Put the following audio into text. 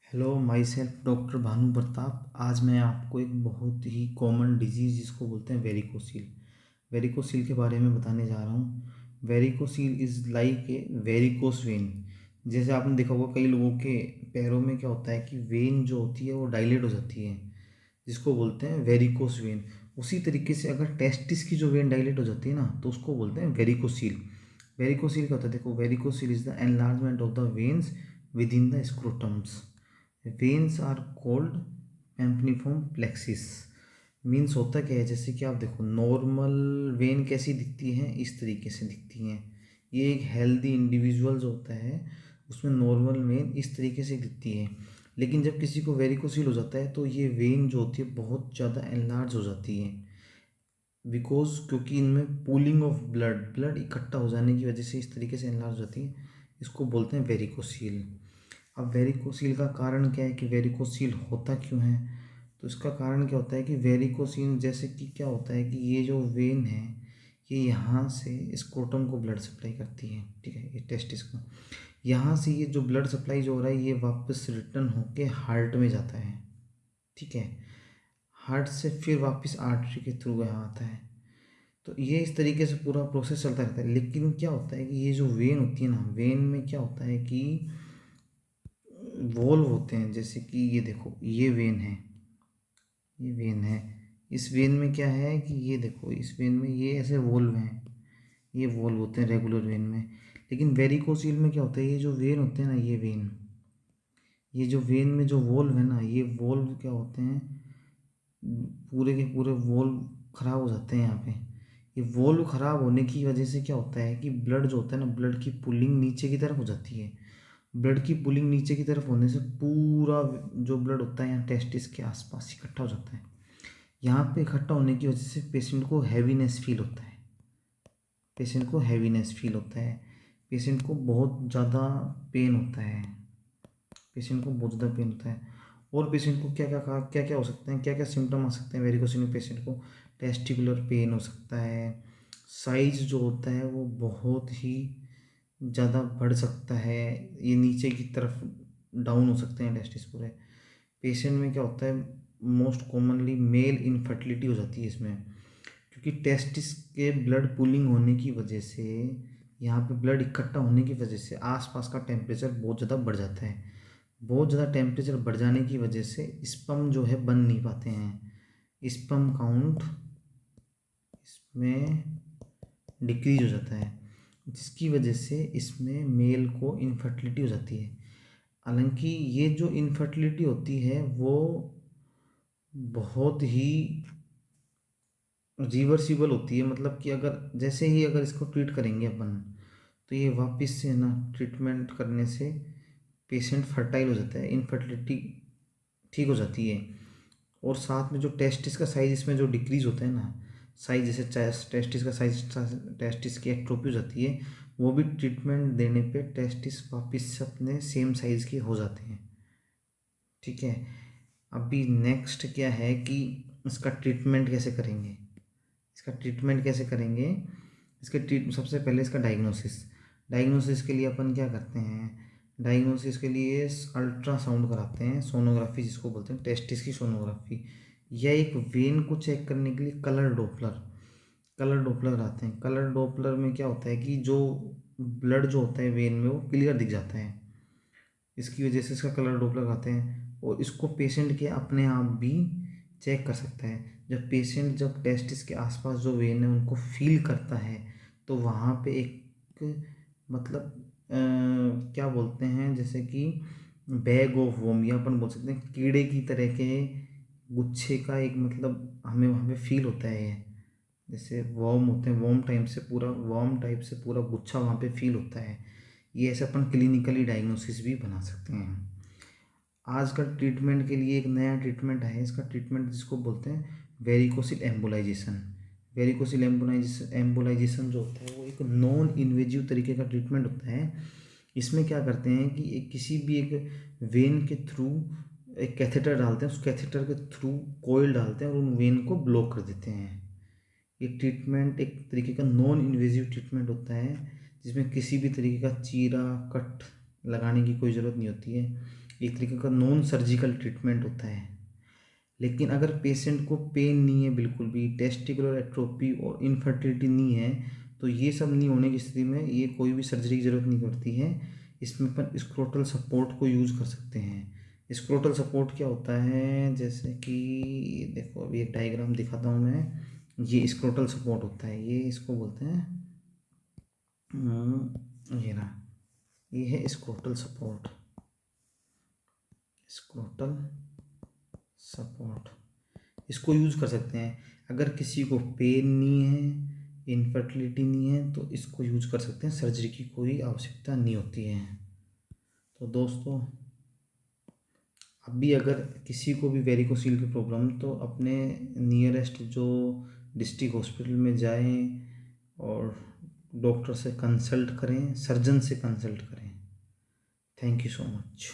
Hello my self doctor Bhanu Pratap. आज मैं आपको एक बहुत ही कॉमन डिजीज़ जिसको बोलते हैं वेरिकोसील के बारे में बताने जा रहा हूँ। Varicocele is like a varicose when. जैसे आपने देखा होगा कई लोगों के पैरों में क्या होता है कि वेन जो होती है वो डायलेट हो जाती है, जिसको बोलते हैं वेरिकोस वेन। उसी तरीके से अगर टेस्टिस की जो वेन डायलेट हो जाती है ना, तो उसको बोलते हैं वेरिकोसील। वेरिकोसील क्या होता है? देखो, varicocele is the enlargement of the veins within the scrotums. Veins are called pampiniform plexus. Means होता क्या है, जैसे कि आप देखो नॉर्मल वेन कैसी दिखती हैं, इस तरीके से दिखती हैं। ये एक हेल्दी इंडिविजुअल जो होता है उसमें नॉर्मल वेन इस तरीके से दिखती है। लेकिन जब किसी को वेरिकोसील हो जाता है तो ये वेन जो होती है बहुत ज़्यादा एनलार्ज हो जाती है। बिकॉज क्योंकि इनमें पूलिंग ऑफ ब्लड इकट्ठा हो जाने की वजह से इस तरीके से एनलार्ज हो जाती है। इसको बोलते हैं वेरिकोसील। अब वेरिकोसील का कारण क्या है कि वेरिकोसील होता क्यों है? तो इसका कारण क्या होता है कि वेरिकोसील जैसे कि क्या होता है कि ये जो वेन है ये यहाँ से स्क्रोटम को ब्लड सप्लाई करती है, ठीक है, ये टेस्टिस को। यहाँ से ये जो ब्लड सप्लाई जो हो रहा है ये वापस रिटर्न होके हार्ट में जाता है, ठीक है। हार्ट से फिर वापस आर्टरी के थ्रू यहाँ आता है। तो ये इस तरीके से पूरा प्रोसेस चलता रहता है। लेकिन क्या होता है कि ये जो वेन होती है ना, वेन में क्या होता है कि वॉल्व होते हैं। जैसे कि ये देखो, ये वेन है, ये वेन है। इस वेन में क्या है कि ये देखो, इस वेन में ये ऐसे वॉल्व हैं, ये वॉल्व होते हैं रेगुलर वेन में। लेकिन वेरिकोसील में क्या होता है, ये जो वेन होते हैं ना, ये जो वेन में जो वॉल्व है ना, ये वॉल्व क्या होते हैं, पूरे के पूरे वॉल्व खराब हो जाते हैं यहाँ पे। ये वॉल्व खराब होने की वजह से क्या होता है कि ब्लड जो होता है ना, ब्लड की पुलिंग नीचे की तरफ हो जाती है। ब्लड की पुलिंग नीचे की तरफ होने से पूरा जो ब्लड होता है यहाँ टेस्टिस के आसपास इकट्ठा हो जाता है। यहाँ पे इकट्ठा होने की वजह से पेशेंट को हैवीनेस फील होता है। पेशेंट को बहुत ज़्यादा पेन होता है। और पेशेंट को क्या क्या हो सकते हैं, क्या क्या सिम्टम आ सकते हैं वेरिकोसिल में पेशेंट को? टेस्टिकुलर पेन हो सकता है। साइज जो होता है वो बहुत ही ज़्यादा बढ़ सकता है, ये नीचे की तरफ डाउन हो सकते हैं टेस्टिस पूरे। पेशेंट में क्या होता है, मोस्ट कॉमनली मेल इनफर्टिलिटी हो जाती है इसमें। क्योंकि टेस्टिस के ब्लड पुलिंग होने की वजह से, यहाँ पे ब्लड इकट्ठा होने की वजह से आसपास का टेम्परेचर बहुत ज़्यादा बढ़ जाता है। बहुत ज़्यादा टेम्परेचर बढ़ जाने की वजह से स्पर्म जो है बन नहीं पाते हैं। स्पर्म काउंट इसमें डिक्रीज हो जाता है, जिसकी वजह से इसमें मेल को इनफर्टिलिटी हो जाती है। हालांकि ये जो इनफर्टिलिटी होती है वो बहुत ही रिवर्सिबल होती है। मतलब कि अगर जैसे ही अगर इसको ट्रीट करेंगे अपन, तो ये वापस से ना ट्रीटमेंट करने से पेशेंट फर्टाइल हो जाता है, इनफर्टिलिटी ठीक हो जाती है। और साथ में जो टेस्टिस का साइज इसमें जो डिक्रीज होता है ना, साइज जैसे टेस्टिस का साइज, टेस्टिस की एट्रोफी हो जाती है, वो भी ट्रीटमेंट देने पे टेस्टिस वापस से अपने सेम साइज के हो जाते हैं, ठीक है। अभी नेक्स्ट क्या है कि इसका ट्रीटमेंट कैसे करेंगे? इसका ट्रीटमेंट कैसे करेंगे इसके ट्रीट सबसे पहले इसका डायग्नोसिस के लिए अपन क्या करते हैं, डायग्नोसिस के लिए अल्ट्रासाउंड कराते हैं, सोनोग्राफी जिसको बोलते हैं, टेस्टिस की सोनोग्राफी, या एक वेन को चेक करने के लिए कलर डोपलर कराते हैं। कलर डोपलर में क्या होता है कि जो ब्लड जो होता है वेन में वो क्लियर दिख जाता है, इसकी वजह से इसका कलर डोपलर लगाते हैं। और इसको पेशेंट के अपने आप भी चेक कर सकता है। जब टेस्टिस के आसपास जो वेन है उनको फील करता है, तो वहाँ पे एक मतलब क्या बोलते हैं, जैसे कि बैग ऑफ वॉर्म, या अपन बोल सकते हैं कीड़े की तरह के गुच्छे का एक, मतलब हमें वहाँ पे फील होता है। जैसे वॉर्म होते हैं, वॉर्म टाइप से पूरा गुच्छा वहाँ पे फील होता है। ये ऐसे अपन क्लिनिकली डायग्नोसिस भी बना सकते हैं। आजकल ट्रीटमेंट के लिए एक नया ट्रीटमेंट है, इसका ट्रीटमेंट जिसको बोलते हैं वेरिकोसिल एम्बोलाइजेशन। एम्बोलाइजेशन जो होता है वो एक नॉन इन्वेजिव तरीके का ट्रीटमेंट होता है। इसमें क्या करते हैं कि किसी भी एक वेन के थ्रू एक कैथेटर डालते हैं, उस कैथेटर के थ्रू कोयल डालते हैं और उन वेन को ब्लॉक कर देते हैं। ये ट्रीटमेंट एक तरीके का नॉन इन्वेजिव ट्रीटमेंट होता है, जिसमें किसी भी तरीके का चीरा कट लगाने की कोई ज़रूरत नहीं होती है। एक तरीके का नॉन सर्जिकल ट्रीटमेंट होता है। लेकिन अगर पेशेंट को पेन नहीं है, बिल्कुल भी टेस्टिकुलर एट्रोफी और इनफर्टिलिटी नहीं है, तो ये सब नहीं होने की स्थिति में ये कोई भी सर्जरी की ज़रूरत नहीं पड़ती है। इसमें अपन स्क्रोटल सपोर्ट को यूज़ कर सकते हैं। स्क्रोटल सपोर्ट क्या होता है, जैसे कि देखो अभी एक डायग्राम दिखाता हूँ मैं। ये स्क्रोटल सपोर्ट होता है, ये इसको बोलते हैं ये ना, ये है स्क्रोटल सपोर्ट। स्क्रोटल सपोर्ट इसको यूज़ कर सकते हैं। अगर किसी को पेन नहीं है, इनफर्टिलिटी नहीं है, तो इसको यूज़ कर सकते हैं, सर्जरी की कोई आवश्यकता नहीं होती है। तो दोस्तों, अभी अगर किसी को भी वेरिकोसील की प्रॉब्लम, तो अपने नियरेस्ट जो डिस्ट्रिक्ट हॉस्पिटल में जाएं और डॉक्टर से कंसल्ट करें, सर्जन से कंसल्ट करें। Thank you so much.